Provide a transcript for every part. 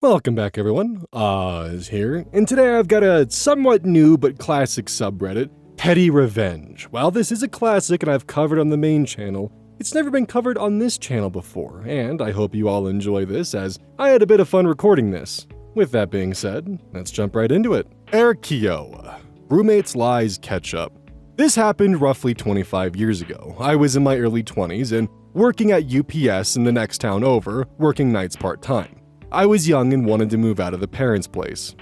Welcome back everyone, Oz here, and today I've got a somewhat new but classic subreddit, PettyRevenge. While this is a classic and I've covered on the main channel, it's never been covered on this channel before, and I hope you all enjoy this as I had a bit of fun recording this. With that being said, let's jump right into it. Erkio. Roommates lies catch up. This happened roughly 25 years ago. I was in my early 20s and working at UPS in the next town over, working nights part-time. I was young and wanted to move out of the parents' place.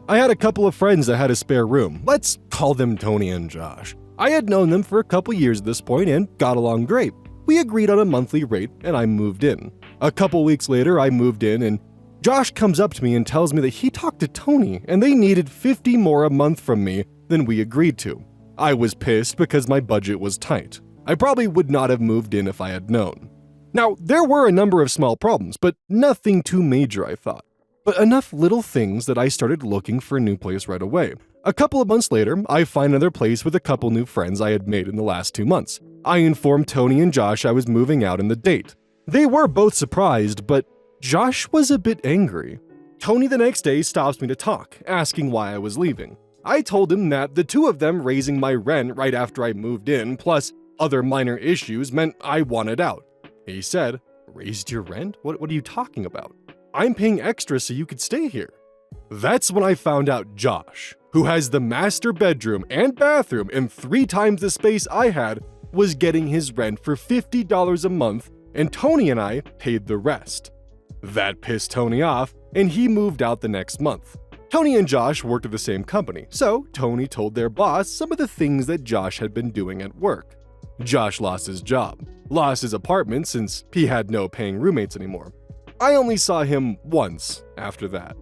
I had a couple of friends that had a spare room. Let's call them Tony and Josh. I had known them for a couple years at this point and got along great. We agreed on a monthly rate and I moved in. A couple weeks later, I moved in and Josh comes up to me and tells me that he talked to Tony and they needed $50 more a month from me than we agreed to. I was pissed because my budget was tight. I probably would not have moved in if I had known. Now, there were a number of small problems, but nothing too major, I thought. But enough little things that I started looking for a new place right away. A couple of months later, I find another place with a couple new friends I had made in the last 2 months. I informed Tony and Josh I was moving out on the date. They were both surprised, but Josh was a bit angry. Tony the next day stops me to talk, asking why I was leaving. I told him that the two of them raising my rent right after I moved in, plus other minor issues, meant I wanted out. He said, "Raised your rent? What are you talking about? I'm paying extra so you could stay here." That's when I found out Josh, who has the master bedroom and bathroom and 3 times the space I had, was getting his rent for $50 a month, and Tony and I paid the rest. That pissed Tony off, and he moved out the next month. Tony and Josh worked at the same company, so Tony told their boss some of the things that Josh had been doing at work. Josh lost his job, lost his apartment since he had no paying roommates anymore. I only saw him once after that.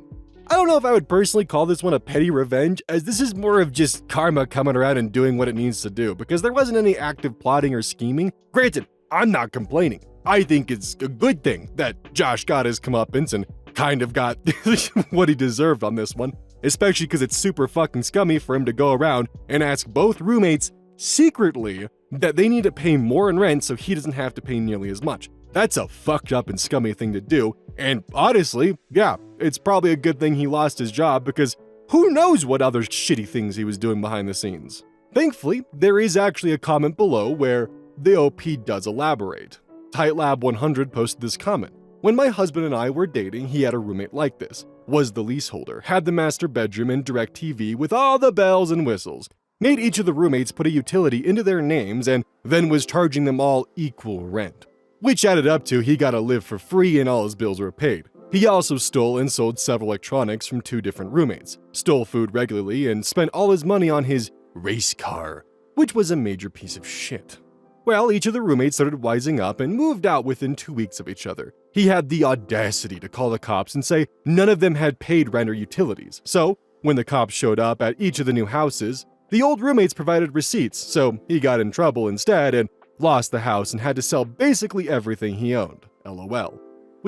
I don't know if I would personally call this one a petty revenge, as this is more of just karma coming around and doing what it needs to do, because there wasn't any active plotting or scheming. Granted, I'm not complaining. I think it's a good thing that Josh got his comeuppance and kind of got what he deserved on this one, especially because it's super fucking scummy for him to go around and ask both roommates secretly that they need to pay more in rent so he doesn't have to pay nearly as much. That's a fucked up and scummy thing to do, and honestly, yeah, it's probably a good thing he lost his job because who knows what other shitty things he was doing behind the scenes. Thankfully, there is actually a comment below where the OP does elaborate. TightLab100 posted this comment. "When my husband and I were dating, he had a roommate like this, was the leaseholder, had the master bedroom and direct TV with all the bells and whistles, made each of the roommates put a utility into their names and then was charging them all equal rent. Which added up to he got to live for free and all his bills were paid. He also stole and sold several electronics from 2 different roommates, stole food regularly, and spent all his money on his race car, which was a major piece of shit. Well, each of the roommates started wising up and moved out within 2 weeks of each other. He had the audacity to call the cops and say none of them had paid rent or utilities. So, when the cops showed up at each of the new houses, the old roommates provided receipts, so he got in trouble instead and lost the house and had to sell basically everything he owned, LOL.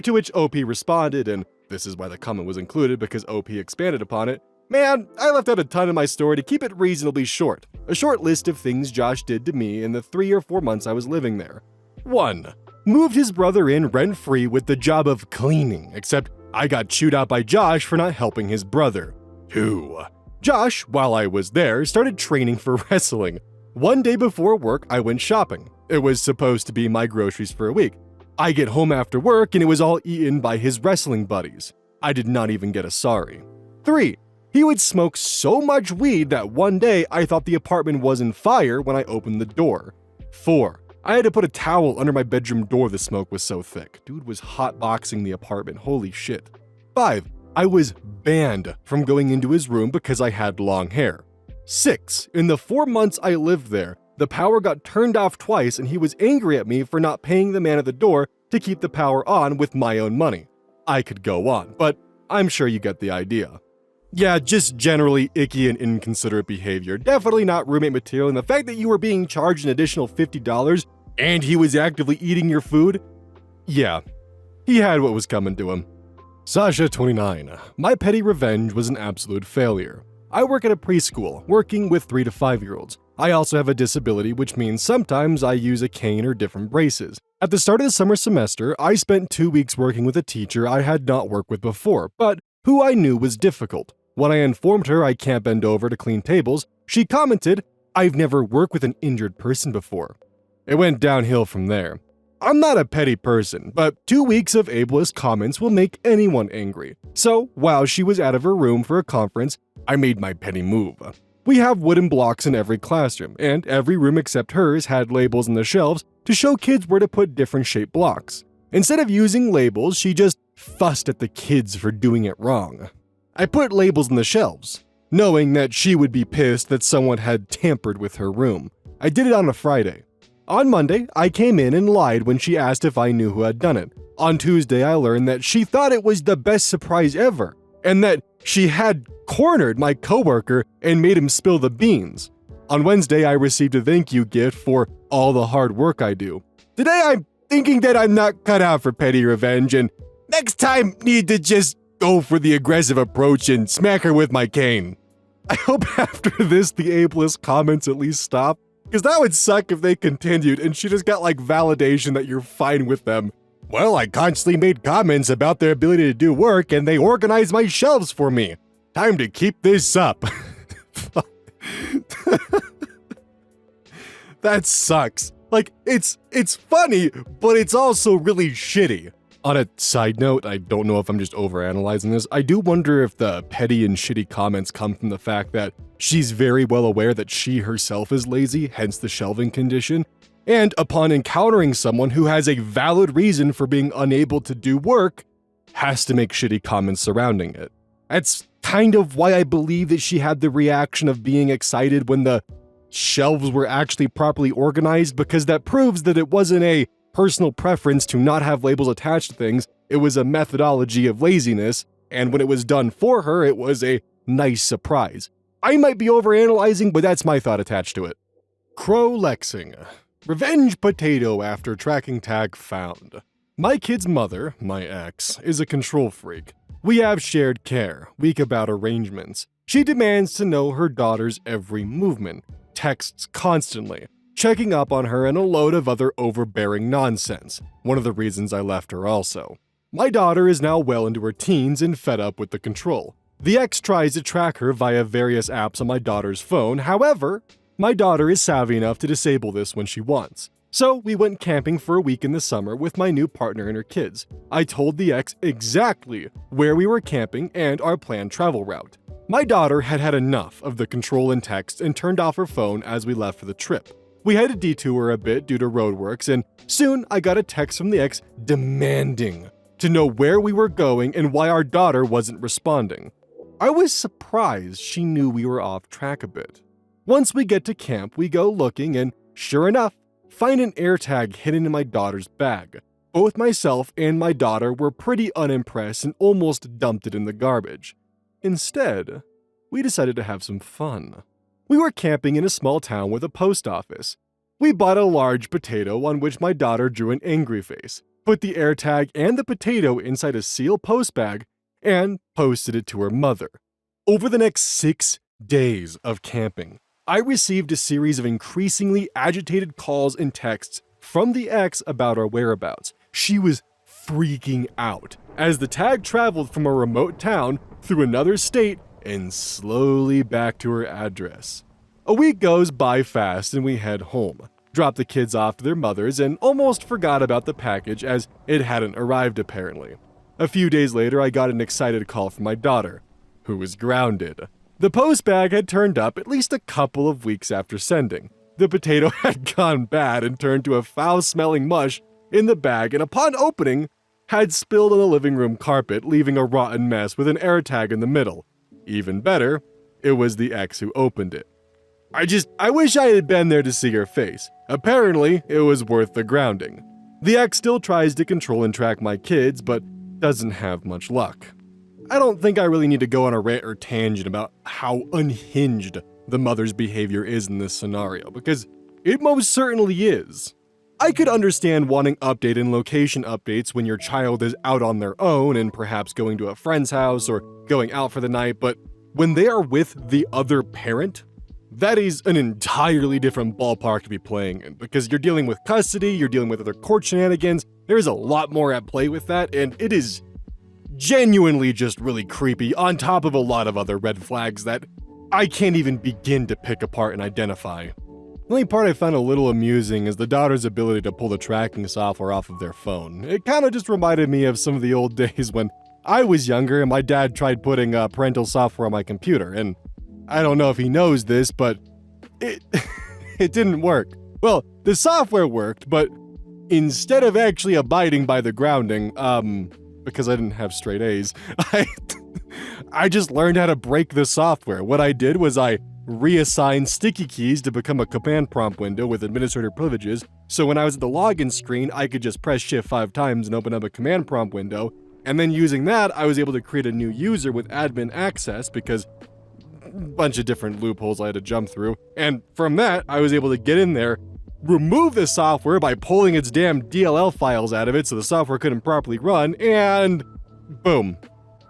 To which OP responded, and this is why the comment was included because OP expanded upon it, "Man, I left out a ton of my story to keep it reasonably short. A short list of things Josh did to me in the 3 or 4 months I was living there. 1. Moved his brother in rent-free with the job of cleaning, except I got chewed out by Josh for not helping his brother. 2. Josh, while I was there, started training for wrestling. One day before work, I went shopping. It was supposed to be my groceries for a week. I get home after work and it was all eaten by his wrestling buddies. I did not even get a sorry. 3. He would smoke so much weed that one day I thought the apartment was on fire when I opened the door. 4. I had to put a towel under my bedroom door, the smoke was so thick. Dude was hotboxing the apartment, holy shit. 5. I was banned from going into his room because I had long hair. 6. In the 4 months I lived there, the power got turned off twice and he was angry at me for not paying the man at the door to keep the power on with my own money. I could go on, but I'm sure you get the idea. Yeah, just generally icky and inconsiderate behavior. Definitely not roommate material, and the fact that you were being charged an additional $50 and he was actively eating your food? Yeah, he had what was coming to him. Sasha, 29. My petty revenge was an absolute failure. I work at a preschool, working with 3 to 5-year-olds. I also have a disability, which means sometimes I use a cane or different braces. At the start of the summer semester, I spent 2 weeks working with a teacher I had not worked with before, but who I knew was difficult. When I informed her I can't bend over to clean tables, she commented, "I've never worked with an injured person before." It went downhill from there. I'm not a petty person, but 2 weeks of ableist comments will make anyone angry. So, while she was out of her room for a conference, I made my petty move. We have wooden blocks in every classroom, and every room except hers had labels on the shelves to show kids where to put different shaped blocks. Instead of using labels, she just fussed at the kids for doing it wrong. I put labels on the shelves, knowing that she would be pissed that someone had tampered with her room. I did it on a Friday. On Monday, I came in and lied when she asked if I knew who had done it. On Tuesday, I learned that she thought it was the best surprise ever, and that she had cornered my coworker and made him spill the beans. On Wednesday, I received a thank you gift for all the hard work I do. Today, I'm thinking that I'm not cut out for petty revenge, and next time need to just go for the aggressive approach and smack her with my cane. I hope after this the ableist comments at least stop, because that would suck if they continued and she just got like validation that you're fine with them. Well, I constantly made comments about their ability to do work and they organized my shelves for me. Time to keep this up. That sucks. Like, it's funny, but it's also really shitty. On a side note, I don't know if I'm just overanalyzing this, I do wonder if the petty and shitty comments come from the fact that she's very well aware that she herself is lazy, hence the shelving condition, and upon encountering someone who has a valid reason for being unable to do work, has to make shitty comments surrounding it. That's kind of why I believe that she had the reaction of being excited when the shelves were actually properly organized, because that proves that it wasn't a personal preference to not have labels attached to things, it was a methodology of laziness, and when it was done for her, it was a nice surprise. I might be overanalyzing, but that's my thought attached to it. Crow Lexing. Revenge potato after tracking tag found. My kid's mother, my ex, is a control freak. We have shared care, weak about arrangements. She demands to know her daughter's every movement, texts constantly, checking up on her and a load of other overbearing nonsense, one of the reasons I left her also. My daughter is now well into her teens and fed up with the control. The ex tries to track her via various apps on my daughter's phone, however, my daughter is savvy enough to disable this when she wants. So we went camping for a week in the summer with my new partner and her kids. I told the ex exactly where we were camping and our planned travel route. My daughter had had enough of the control and text and turned off her phone as we left for the trip. We had to detour a bit due to roadworks, and soon I got a text from the ex demanding to know where we were going and why our daughter wasn't responding. I was surprised she knew we were off track a bit. Once we get to camp, we go looking and, sure enough, find an AirTag hidden in my daughter's bag. Both myself and my daughter were pretty unimpressed and almost dumped it in the garbage. Instead, we decided to have some fun. We were camping in a small town with a post office. We bought a large potato on which my daughter drew an angry face, put the AirTag and the potato inside a sealed post bag, and posted it to her mother. Over the next 6 days of camping, I received a series of increasingly agitated calls and texts from the ex about our whereabouts. She was freaking out as the tag traveled from a remote town through another state and slowly back to her address. A week goes by fast and we head home, drop the kids off to their mothers, and almost forgot about the package as it hadn't arrived apparently. A few days later, I got an excited call from my daughter, who was grounded. The post bag had turned up at least a couple of weeks after sending. The potato had gone bad and turned to a foul-smelling mush in the bag, and upon opening, had spilled on the living room carpet, leaving a rotten mess with an AirTag in the middle. Even better, it was the ex who opened it. I wish I had been there to see her face. Apparently, it was worth the grounding. The ex still tries to control and track my kids, but doesn't have much luck. I don't think I really need to go on a rant or tangent about how unhinged the mother's behavior is in this scenario, because it most certainly is. I could understand wanting update and location updates when your child is out on their own and perhaps going to a friend's house or going out for the night, but when they are with the other parent, that is an entirely different ballpark to be playing in, because you're dealing with custody, you're dealing with other court shenanigans, there's a lot more at play with that, and it is genuinely just really creepy, on top of a lot of other red flags that I can't even begin to pick apart and identify. The only part I found a little amusing is the daughter's ability to pull the tracking software off of their phone. It kind of just reminded me of some of the old days when I was younger and my dad tried putting parental software on my computer, and I don't know if he knows this, but it didn't work. Well, the software worked, but instead of actually abiding by the grounding, because I didn't have straight A's, I just learned how to break the software. What I did was I reassigned sticky keys to become a command prompt window with administrator privileges, so when I was at the login screen, I could just press shift 5 times and open up a command prompt window, and then using that, I was able to create a new user with admin access because a bunch of different loopholes I had to jump through, and from that, I was able to get in there, remove the software by pulling its damn DLL files out of it so the software couldn't properly run, and boom,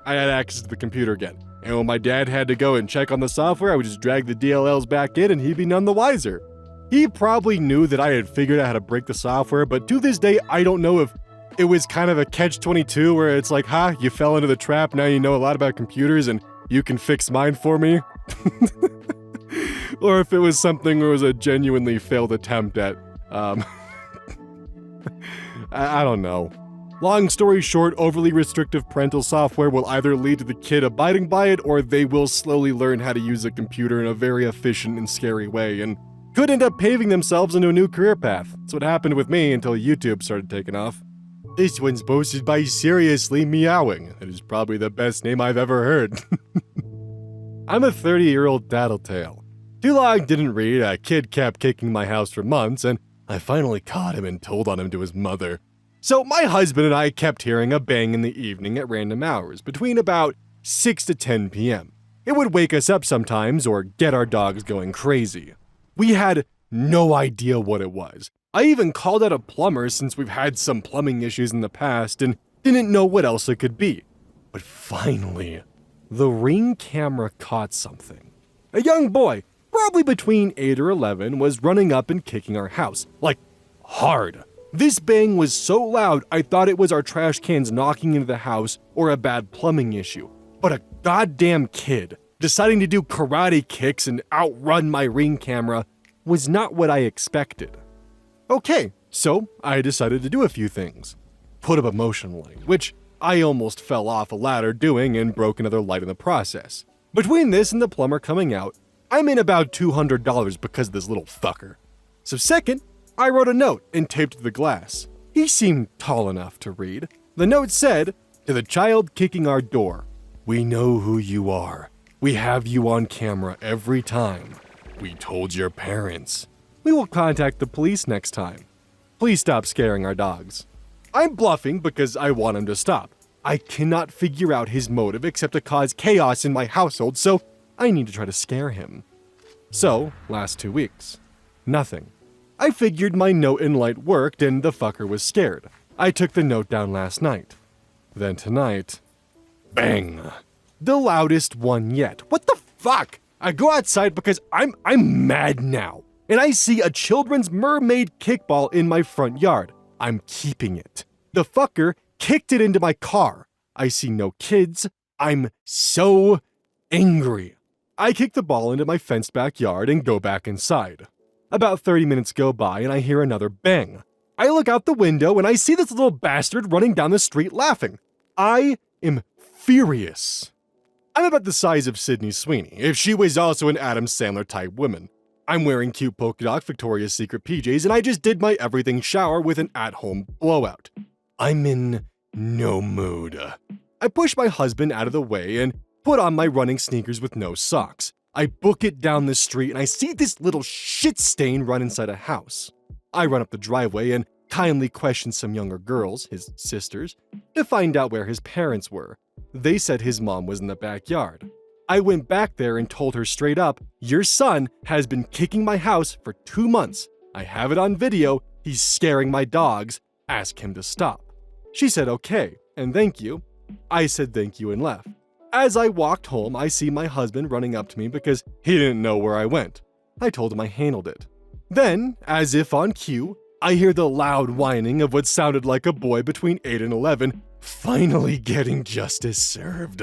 I had access to the computer again. And when my dad had to go and check on the software, I would just drag the DLLs back in and he'd be none the wiser. He probably knew that I had figured out how to break the software, but to this day, I don't know if it was kind of a catch-22 where it's like, you fell into the trap, now you know a lot about computers and you can fix mine for me. Or if it was something where it was a genuinely failed attempt at, I don't know. Long story short, overly restrictive parental software will either lead to the kid abiding by it, or they will slowly learn how to use a computer in a very efficient and scary way, and could end up paving themselves into a new career path. That's what happened with me until YouTube started taking off. This one's posted by Seriously Meowing. That is probably the best name I've ever heard. I'm a 30-year-old Tattle Tale. Too long didn't read, a kid kept kicking my house for months, and I finally caught him and told on him to his mother. So my husband and I kept hearing a bang in the evening at random hours, between about 6 to 10 p.m. It would wake us up sometimes or get our dogs going crazy. We had no idea what it was. I even called out a plumber since we've had some plumbing issues in the past and didn't know what else it could be. But finally, the Ring camera caught something. A young boy, probably between 8 or 11, was running up and kicking our house, like hard. This bang was so loud I thought it was our trash cans knocking into the house or a bad plumbing issue. But a goddamn kid deciding to do karate kicks and outrun my Ring camera was not what I expected. Okay, so I decided to do a few things. Put up a motion light, which I almost fell off a ladder doing and broke another light in the process. Between this and the plumber coming out, I'm in about $200 because of this little fucker. So second, I wrote a note and taped it to the glass. He seemed tall enough to read. The note said, "To the child kicking our door, we know who you are. We have you on camera every time. We told your parents. We will contact the police next time. Please stop scaring our dogs." I'm bluffing because I want him to stop. I cannot figure out his motive except to cause chaos in my household, so I need to try to scare him. So, last 2 weeks, nothing. I figured my note and light worked and the fucker was scared. I took the note down last night. Then tonight, bang! The loudest one yet. What the fuck? I go outside because I'm mad now. And I see a children's mermaid kickball in my front yard. I'm keeping it. The fucker kicked it into my car. I see no kids. I'm so angry. I kick the ball into my fenced backyard and go back inside. About 30 minutes go by and I hear another bang. I look out the window and I see this little bastard running down the street laughing. I am furious. I'm about the size of Sydney Sweeney, if she was also an Adam Sandler type woman. I'm wearing cute polka dot Victoria's Secret PJs and I just did my everything shower with an at-home blowout. I'm in no mood. I push my husband out of the way and put on my running sneakers with no socks. I book it down the street and I see this little shit stain run inside a house. I run up the driveway and kindly question some younger girls, his sisters, to find out where his parents were. They said his mom was in the backyard. I went back there and told her straight up, "Your son has been kicking my house for 2 months. I have it on video. He's scaring my dogs. Ask him to stop." She said okay, and thank you. I said thank you and left. As I walked home, I see my husband running up to me because he didn't know where I went. I told him I handled it. Then, as if on cue, I hear the loud whining of what sounded like a boy between 8 and 11 finally getting justice served.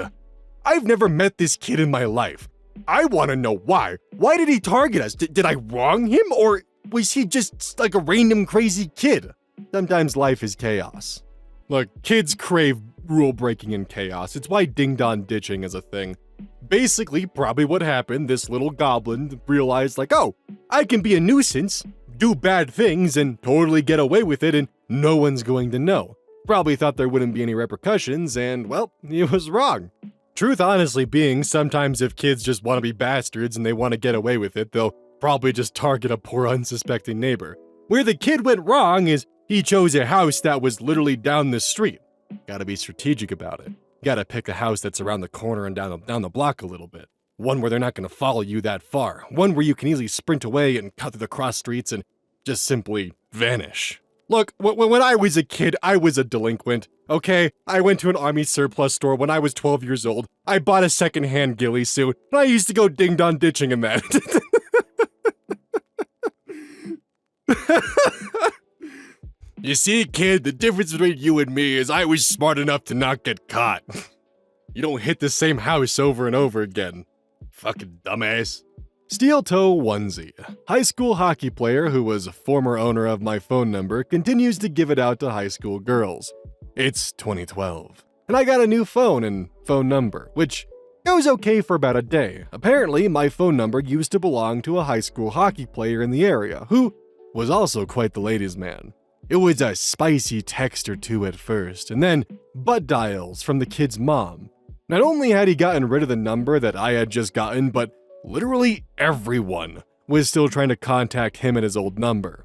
I've never met this kid in my life. I want to know why. Why did he target us? Did I wrong him, or was he just like a random crazy kid? Sometimes life is chaos. Look, kids crave rule breaking and chaos. It's why ding-dong ditching is a thing. Basically, probably what happened, this little goblin realized like, oh, I can be a nuisance, do bad things, and totally get away with it, and no one's going to know. Probably thought there wouldn't be any repercussions, and well, he was wrong. Truth honestly being, sometimes if kids just want to be bastards and they want to get away with it, they'll probably just target a poor unsuspecting neighbor. Where the kid went wrong is he chose a house that was literally down the street. Gotta be strategic about it. Gotta pick a house that's around the corner and down the block a little bit. One where they're not gonna follow you that far. One where you can easily sprint away and cut through the cross streets and just simply vanish. Look, when I was a kid, I was a delinquent, okay? I went to an army surplus store when I was 12 years old. I bought a secondhand ghillie suit, and I used to go ding-dong ditching in that. You see, kid, the difference between you and me is I was smart enough to not get caught. You don't hit the same house over and over again. Fucking dumbass. Steel Toe Onesie, high school hockey player who was a former owner of my phone number, continues to give it out to high school girls. It's 2012, and I got a new phone and phone number, which goes okay for about a day. Apparently, my phone number used to belong to a high school hockey player in the area, who was also quite the ladies' man. It was a spicy text or two at first, and then butt dials from the kid's mom. Not only had he gotten rid of the number that I had just gotten, but literally everyone was still trying to contact him at his old number.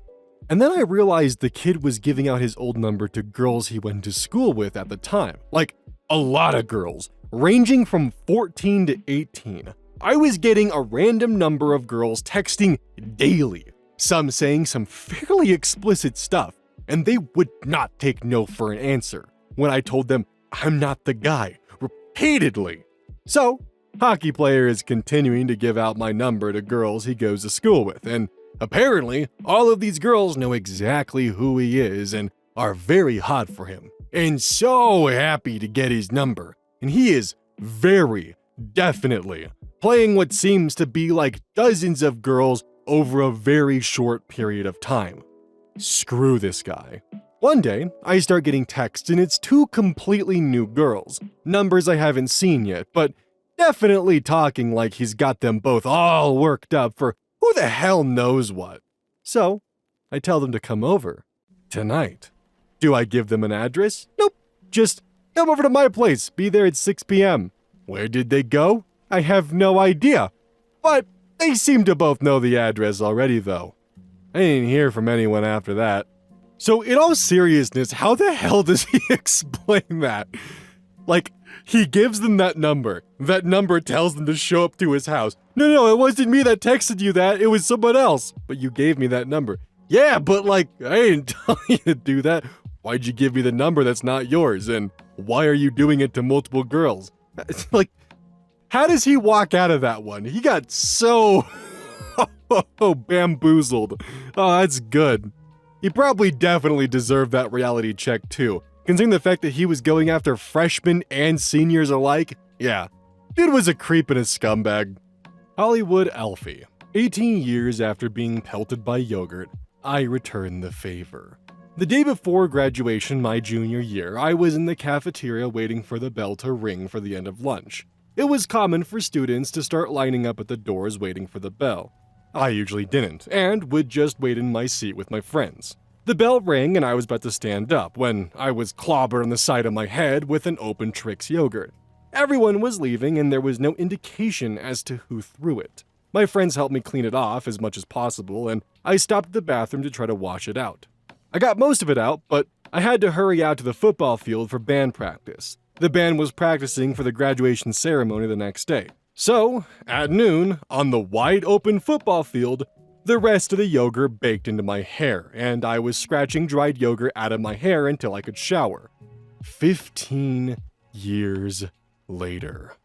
And then I realized the kid was giving out his old number to girls he went to school with at the time. Like, a lot of girls, ranging from 14 to 18. I was getting a random number of girls texting daily, some saying some fairly explicit stuff, and they would not take no for an answer when I told them I'm not the guy, repeatedly. So, hockey player is continuing to give out my number to girls he goes to school with, and apparently all of these girls know exactly who he is and are very hot for him, and so happy to get his number. And he is very definitely playing what seems to be like dozens of girls over a very short period of time. Screw this guy. One day, I start getting texts and it's two completely new girls, numbers I haven't seen yet, but definitely talking like he's got them both all worked up for who the hell knows what. So, I tell them to come over. Tonight. Do I give them an address? Nope. Just come over to my place. Be there at 6 p.m. Where did they go? I have no idea. But they seem to both know the address already, though. I didn't hear from anyone after that. So, in all seriousness, how the hell does he explain that? Like, he gives them that number. That number tells them to show up to his house. No, it wasn't me that texted you that. It was someone else. But you gave me that number. Yeah, but like, I didn't tell you to do that. Why'd you give me the number that's not yours? And why are you doing it to multiple girls? Like, how does he walk out of that one? He got so bamboozled. Oh, that's good. He probably definitely deserved that reality check too. Considering the fact that he was going after freshmen and seniors alike, yeah, dude was a creep and a scumbag. Hollywood Alfie. 18 years after being pelted by yogurt, I returned the favor. The day before graduation my junior year, I was in the cafeteria waiting for the bell to ring for the end of lunch. It was common for students to start lining up at the doors waiting for the bell. I usually didn't, and would just wait in my seat with my friends. The bell rang and I was about to stand up when I was clobbered on the side of my head with an open Trix yogurt. Everyone was leaving and there was no indication as to who threw it. My friends helped me clean it off as much as possible and I stopped at the bathroom to try to wash it out. I got most of it out, but I had to hurry out to the football field for band practice. The band was practicing for the graduation ceremony the next day. So, at noon, on the wide open football field, the rest of the yogurt baked into my hair, and I was scratching dried yogurt out of my hair until I could shower. 15 years later.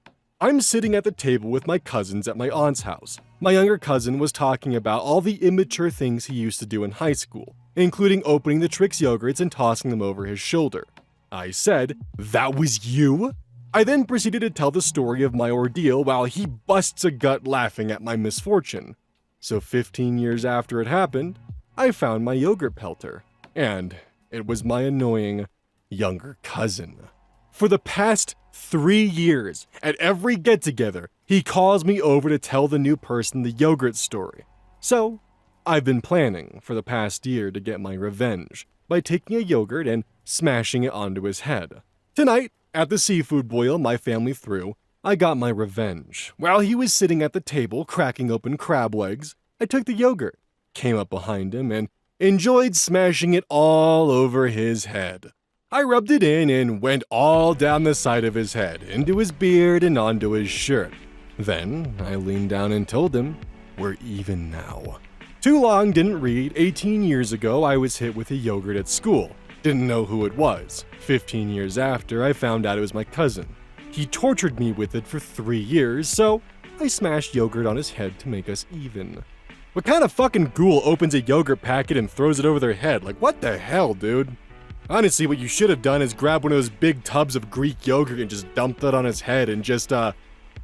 I'm sitting at the table with my cousins at my aunt's house. My younger cousin was talking about all the immature things he used to do in high school, including opening the Trix yogurts and tossing them over his shoulder. I said, "That was you?" I then proceeded to tell the story of my ordeal while he busts a gut laughing at my misfortune. So 15 years after it happened, I found my yogurt pelter, and it was my annoying younger cousin. For the past 3 years, at every get-together, he calls me over to tell the new person the yogurt story. So, I've been planning for the past year to get my revenge by taking a yogurt and smashing it onto his head. Tonight, at the seafood boil my family threw, I got my revenge. While he was sitting at the table cracking open crab legs, I took the yogurt, came up behind him, and enjoyed smashing it all over his head. I rubbed it in and went all down the side of his head, into his beard and onto his shirt. Then I leaned down and told him, "We're even now." Too long didn't read. 18 years ago, I was hit with a yogurt at school. Didn't know who it was. 15 years after, I found out it was my cousin. He tortured me with it for 3 years, so I smashed yogurt on his head to make us even. What kind of fucking ghoul opens a yogurt packet and throws it over their head? Like, what the hell, dude? Honestly, what you should have done is grab one of those big tubs of Greek yogurt and just dumped it on his head and just, oh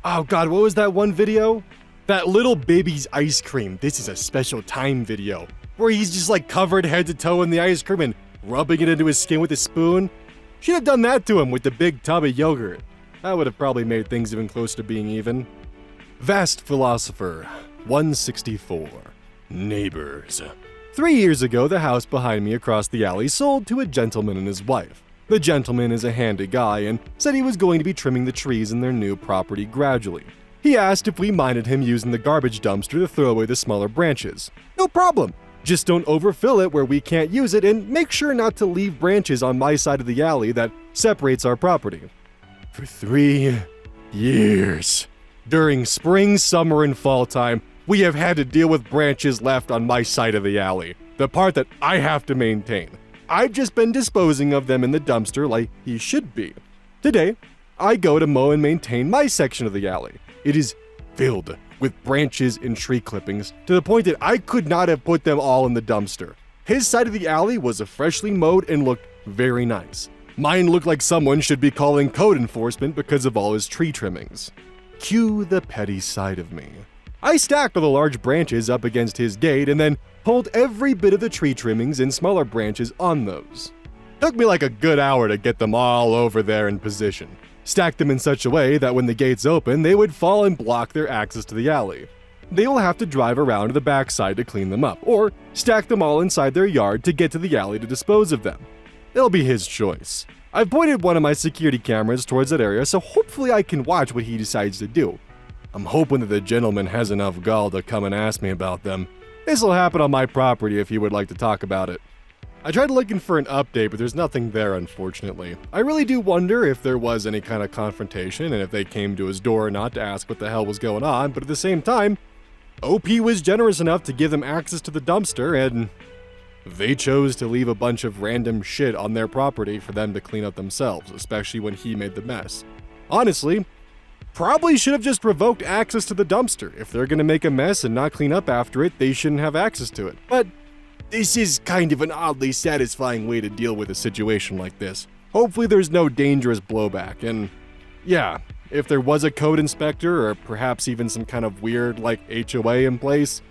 god, what was that one video? That little baby's ice cream, this is a special time video, where he's just like covered head to toe in the ice cream and rubbing it into his skin with a spoon. Should have done that to him with the big tub of yogurt. That would have probably made things even closer to being even. Vast Philosopher, 164. Neighbors. 3 years ago, the house behind me across the alley sold to a gentleman and his wife. The gentleman is a handy guy and said he was going to be trimming the trees in their new property gradually. He asked if we minded him using the garbage dumpster to throw away the smaller branches. No problem. Just don't overfill it where we can't use it, and make sure not to leave branches on my side of the alley that separates our property. For 3 years. During spring, summer, and fall time, we have had to deal with branches left on my side of the alley, the part that I have to maintain. I've just been disposing of them in the dumpster like he should be. Today, I go to mow and maintain my section of the alley. It is filled with branches and tree clippings to the point that I could not have put them all in the dumpster. His side of the alley was freshly mowed and looked very nice. Mine looked like someone should be calling code enforcement because of all his tree trimmings. Cue the petty side of me. I stacked all the large branches up against his gate and then pulled every bit of the tree trimmings and smaller branches on those. Took me like a good hour to get them all over there in position. Stacked them in such a way that when the gates open, they would fall and block their access to the alley. They will have to drive around to the backside to clean them up, or stack them all inside their yard to get to the alley to dispose of them. It'll be his choice. I've pointed one of my security cameras towards that area, so hopefully I can watch what he decides to do. I'm hoping that the gentleman has enough gall to come and ask me about them. This'll happen on my property if he would like to talk about it. I tried looking for an update, but there's nothing there, unfortunately. I really do wonder if there was any kind of confrontation and if they came to his door or not to ask what the hell was going on, but at the same time, OP was generous enough to give them access to the dumpster, and they chose to leave a bunch of random shit on their property for them to clean up themselves, especially when he made the mess. Honestly, probably should have just revoked access to the dumpster. If they're gonna make a mess and not clean up after it, they shouldn't have access to it. But this is kind of an oddly satisfying way to deal with a situation like this. Hopefully there's no dangerous blowback, and yeah, if there was a code inspector or perhaps even some kind of weird like HOA in place,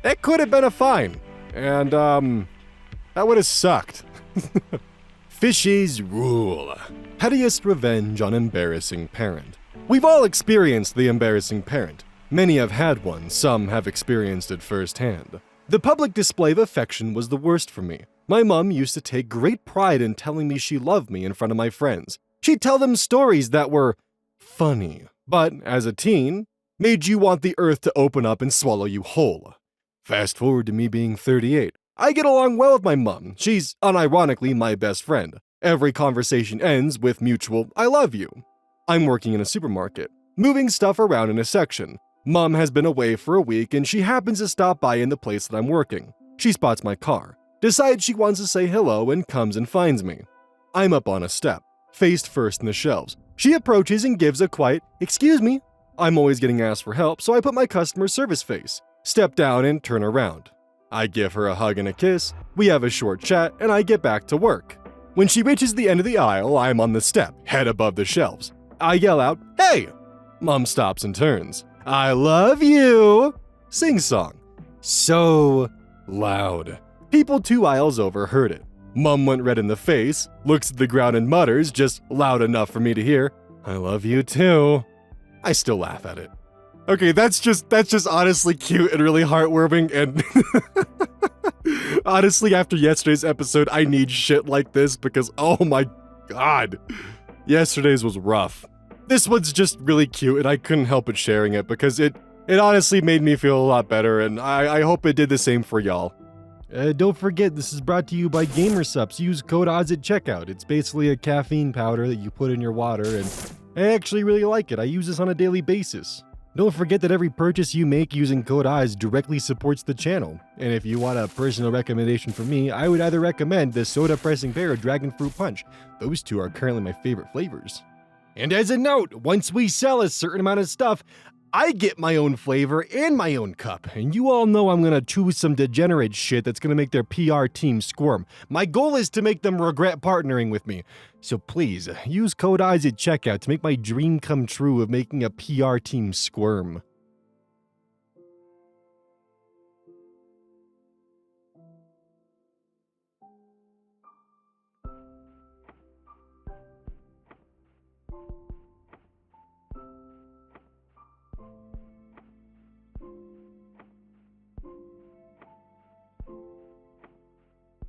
that could have been a fine. And that would have sucked. Fishy's Rule. Pettiest revenge on embarrassing parent. We've all experienced the embarrassing parent. Many have had one, some have experienced it firsthand. The public display of affection was the worst for me. My mom used to take great pride in telling me she loved me in front of my friends. She'd tell them stories that were funny, but as a teen, made you want the earth to open up and swallow you whole. Fast forward to me being 38. I get along well with my mom. She's unironically my best friend. Every conversation ends with mutual "I love you." I'm working in a supermarket, moving stuff around in a section. Mom has been away for a week and she happens to stop by in the place that I'm working. She spots my car, decides she wants to say hello, and comes and finds me. I'm up on a step, faced first in the shelves. She approaches and gives a quiet "excuse me." I'm always getting asked for help, so I put my customer service face, step down and turn around. I give her a hug and a kiss, we have a short chat, and I get back to work. When she reaches the end of the aisle, I'm on the step, head above the shelves. I yell out, "Hey!" Mom stops and turns. "I love you!" Sing-song. So loud. People 2 aisles over heard it. Mom went red in the face, looks at the ground and mutters, just loud enough for me to hear, "I love you too." I still laugh at it. Okay, that's just honestly cute and really heartwarming, and honestly, after yesterday's episode, I need shit like this because, oh my god, yesterday's was rough. This one's just really cute, and I couldn't help but sharing it because it honestly made me feel a lot better, and I hope it did the same for y'all. Don't forget, this is brought to you by GamerSupps. Use code OZ at checkout. It's basically a caffeine powder that you put in your water, and I actually really like it. I use this on a daily basis. Don't forget that every purchase you make using code OZ directly supports the channel. And if you want a personal recommendation from me, I would either recommend the Soda Pressing Pear or Dragon Fruit Punch. Those two are currently my favorite flavors. And as a note, once we sell a certain amount of stuff, I get my own flavor and my own cup, and you all know I'm gonna choose some degenerate shit that's gonna make their PR team squirm. My goal is to make them regret partnering with me. So please, use code OZ at checkout to make my dream come true of making a PR team squirm.